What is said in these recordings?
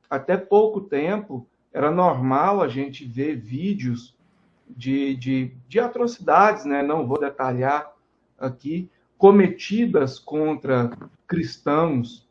até pouco tempo, era normal a gente ver vídeos de atrocidades, né? Não vou detalhar aqui, cometidas contra cristãos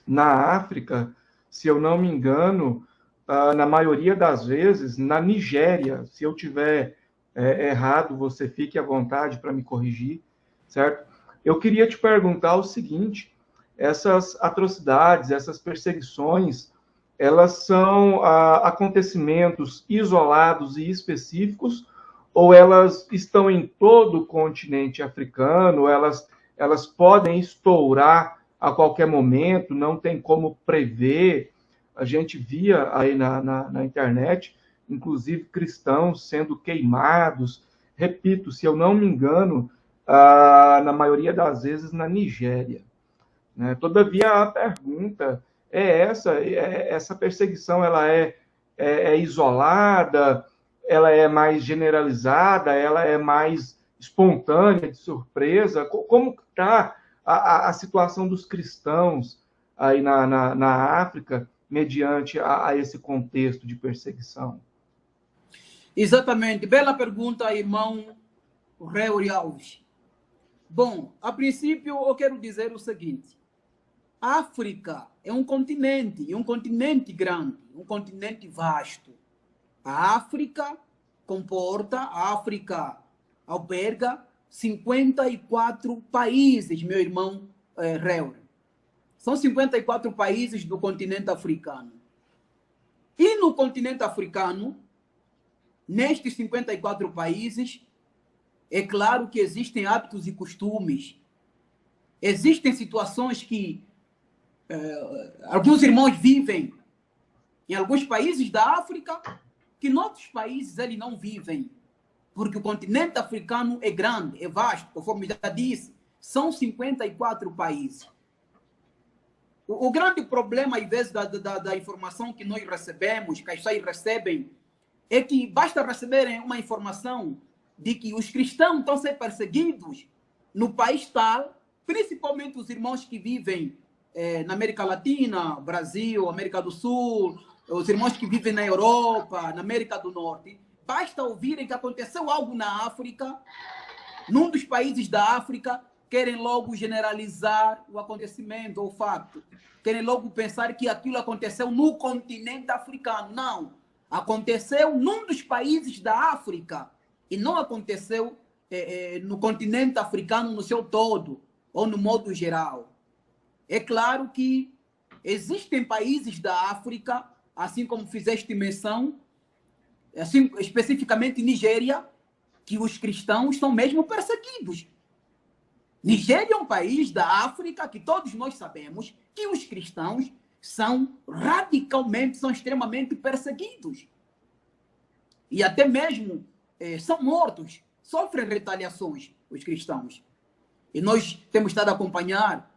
na África, se eu não me engano, na maioria das vezes, na Nigéria. Se eu tiver errado, você fique à vontade para me corrigir, certo? Eu queria te perguntar o seguinte: essas atrocidades, essas perseguições, elas são acontecimentos isolados e específicos, ou elas estão em todo o continente africano? Elas podem estourar a qualquer momento, não tem como prever. A gente via aí na internet, inclusive cristãos sendo queimados. Repito, se eu não me engano, na maioria das vezes na Nigéria. Né? Todavia, a pergunta é essa perseguição ela é isolada, ela é mais generalizada, ela é mais espontânea, de surpresa? Como está a situação dos cristãos aí na África mediante a esse contexto de perseguição? Exatamente. Bela pergunta, irmão Reuri Alves. Bom, a princípio eu quero dizer o seguinte. A África é um continente, e um continente grande, um continente vasto. A África a África alberga 54 países, meu irmão Reuri. São 54 países do continente africano. E no continente africano, nestes 54 países, é claro que existem hábitos e costumes. Existem situações que alguns irmãos vivem em alguns países da África que em outros países eles não vivem. Porque o continente africano é grande, é vasto, conforme já disse, são 54 países. O grande problema, às vezes, da informação que nós recebemos, que as pessoas recebem, é que basta receberem uma informação de que os cristãos estão sendo perseguidos no país tal, principalmente os irmãos que vivem na América Latina, Brasil, América do Sul, os irmãos que vivem na Europa, na América do Norte. Basta ouvirem que aconteceu algo na África, num dos países da África, querem logo generalizar o acontecimento, o fato. Querem logo pensar que aquilo aconteceu no continente africano. Não. Aconteceu num dos países da África e não aconteceu no continente africano no seu todo, ou no modo geral. É claro que existem países da África, assim como fizeste menção, assim, especificamente Nigéria, que os cristãos são mesmo perseguidos. Nigéria é um país da África que todos nós sabemos que os cristãos são radicalmente, são extremamente perseguidos. E até mesmo são mortos, sofrem retaliações os cristãos. E nós temos estado a acompanhar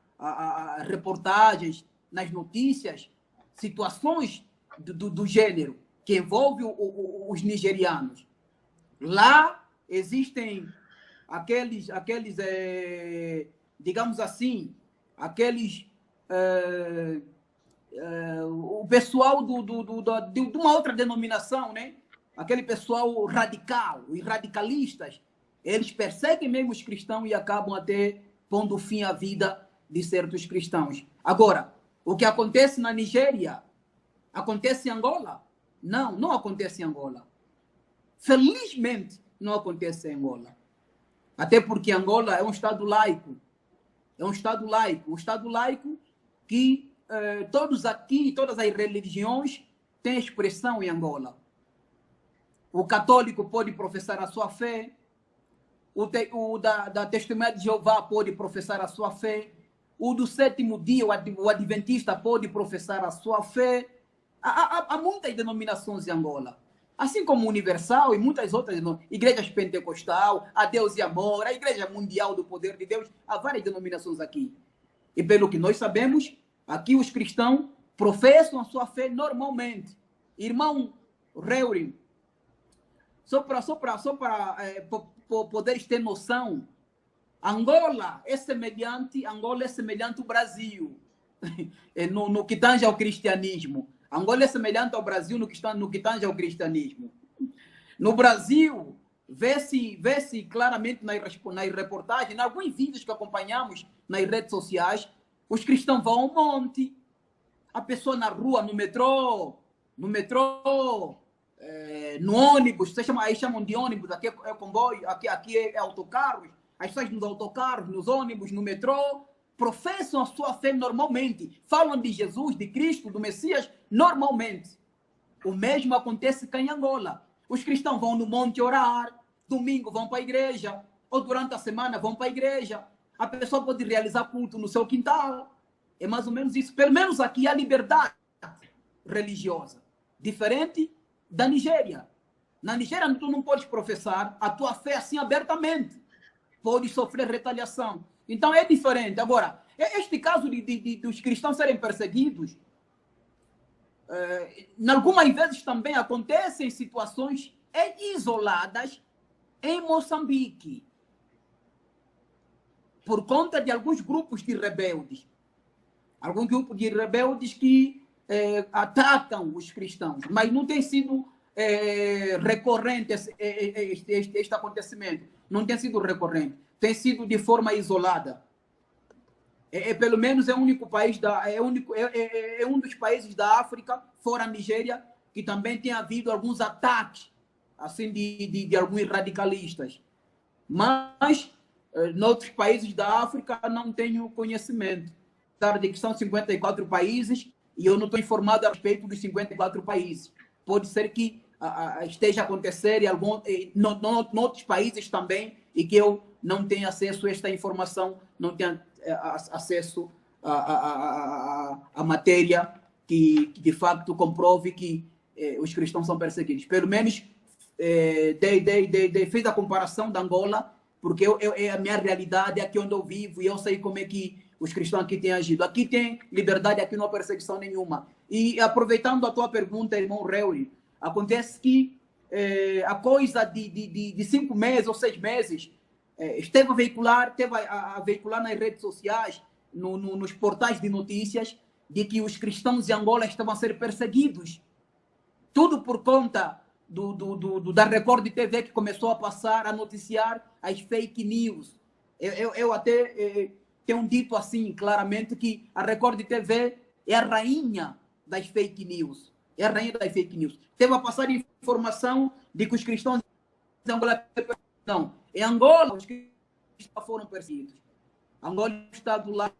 reportagens nas notícias, situações do gênero que envolve os nigerianos. Lá existem aqueles digamos assim, o pessoal de uma outra denominação, né? Aquele pessoal radical, os radicalistas, eles perseguem mesmo os cristãos e acabam até pondo fim à vida de certos cristãos. Agora, o que acontece na Nigéria, acontece em Angola? Não, não acontece em Angola. Felizmente, não acontece em Angola. Até porque Angola é um Estado laico. É um Estado laico. Um Estado laico que todos aqui, todas as religiões têm expressão em Angola. O católico pode professar a sua fé, o da Testemunha de Jeová pode professar a sua fé, o do sétimo dia, o adventista pode professar a sua fé. Há muitas denominações em Angola. Assim como Universal e muitas outras igrejas pentecostal, a Deus e Amor, a Igreja Mundial do Poder de Deus, há várias denominações aqui. E pelo que nós sabemos, aqui os cristãos professam a sua fé normalmente. Irmão Reuri, só para poderes ter noção, Angola é semelhante ao Brasil. no que tange ao cristianismo. Angola é semelhante ao Brasil no que tange ao cristianismo. No Brasil, vê-se claramente nas reportagens, em alguns vídeos que acompanhamos nas redes sociais, os cristãos vão ao monte, a pessoa na rua, no metrô, no ônibus, aí chamam de ônibus, aqui é comboio, aqui é autocarros, as pessoas nos autocarros, nos ônibus, no metrô, professam a sua fé normalmente, falam de Jesus, de Cristo, do Messias, normalmente. O mesmo acontece cá em Angola. Os cristãos vão no monte orar, domingo vão para a igreja, ou durante a semana vão para a igreja. A pessoa pode realizar culto no seu quintal. É mais ou menos isso. Pelo menos aqui há liberdade religiosa. Diferente da Nigéria. Na Nigéria, tu não podes professar a tua fé assim abertamente. Podes sofrer retaliação. Então, é diferente. Agora, este caso dos cristãos serem perseguidos, em algumas vezes também acontecem situações isoladas em Moçambique, por conta de alguns grupos de rebeldes. Alguns grupos de rebeldes que atacam os cristãos, mas não tem sido recorrente este acontecimento. Não tem sido recorrente. Tem sido de forma isolada. Pelo menos é o único país é um dos países da África, fora a Nigéria, que também tem havido alguns ataques assim de alguns radicalistas. Mas noutros países da África não tenho conhecimento. Apesar de que são 54 países e eu não estou informado a respeito dos 54 países. Pode ser que esteja a acontecer em outros países também e que eu não tenha acesso a esta informação, não tenha acesso a matéria que de facto comprove que os cristãos são perseguidos. Pelo menos fez a comparação da Angola, porque é a minha realidade, é aqui onde eu vivo e eu sei como é que os cristãos aqui têm agido. Aqui tem liberdade, aqui não há perseguição nenhuma. E aproveitando a tua pergunta, irmão Reuri, acontece que a coisa de 5 meses ou 6 meses esteve a veicular nas redes sociais, nos portais de notícias, de que os cristãos de Angola estavam a ser perseguidos. Tudo por conta da Record TV, que começou a passar, a noticiar as fake news. Eu até tenho dito assim, claramente, que a Record TV é a rainha das fake news. É a rainha das fake news. Teve a passar informação de que os cristãos de Angola... Não, em Angola os cristãos foram perseguidos. Angola está do lado...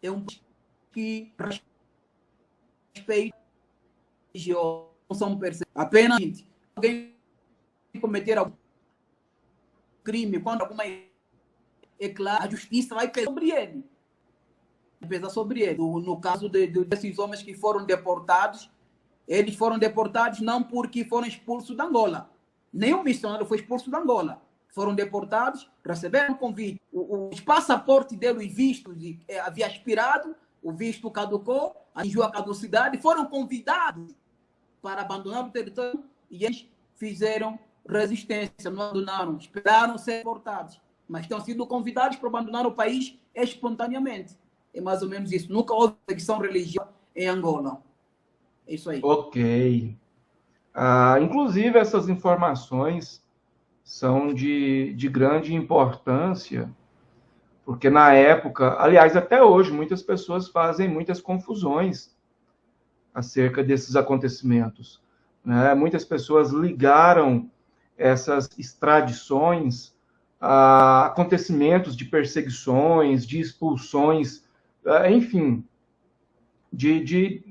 É um país que respeita religiosos, não são perseguidos. Apenas alguém cometer algum crime, quando alguma é claro, a justiça vai pesar sobre ele. Pesar sobre ele. No caso desses homens que foram deportados, eles foram deportados não porque foram expulsos da Angola. Nenhum missionário foi expulso da Angola. Foram deportados, receberam convite. Os passaportes dele, os vistos, havia expirado, o visto caducou, atingiu a caducidade, foram convidados para abandonar o território e eles fizeram resistência, não abandonaram, esperaram ser deportados. Mas estão sendo convidados para abandonar o país espontaneamente. É mais ou menos isso. Nunca houve perseguição religiosa em Angola. É isso aí. Ok. Inclusive, essas informações são de grande importância, porque na época, aliás, até hoje, muitas pessoas fazem muitas confusões acerca desses acontecimentos, né? Muitas pessoas ligaram essas extradições a acontecimentos de perseguições, de expulsões, enfim, de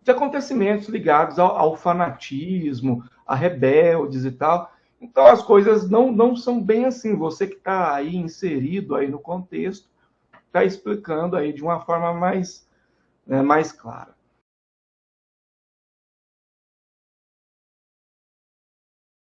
acontecimentos ligados ao fanatismo, a rebeldes e tal. Então, as coisas não são bem assim. Você que está aí inserido aí no contexto, está explicando aí de uma forma mais clara.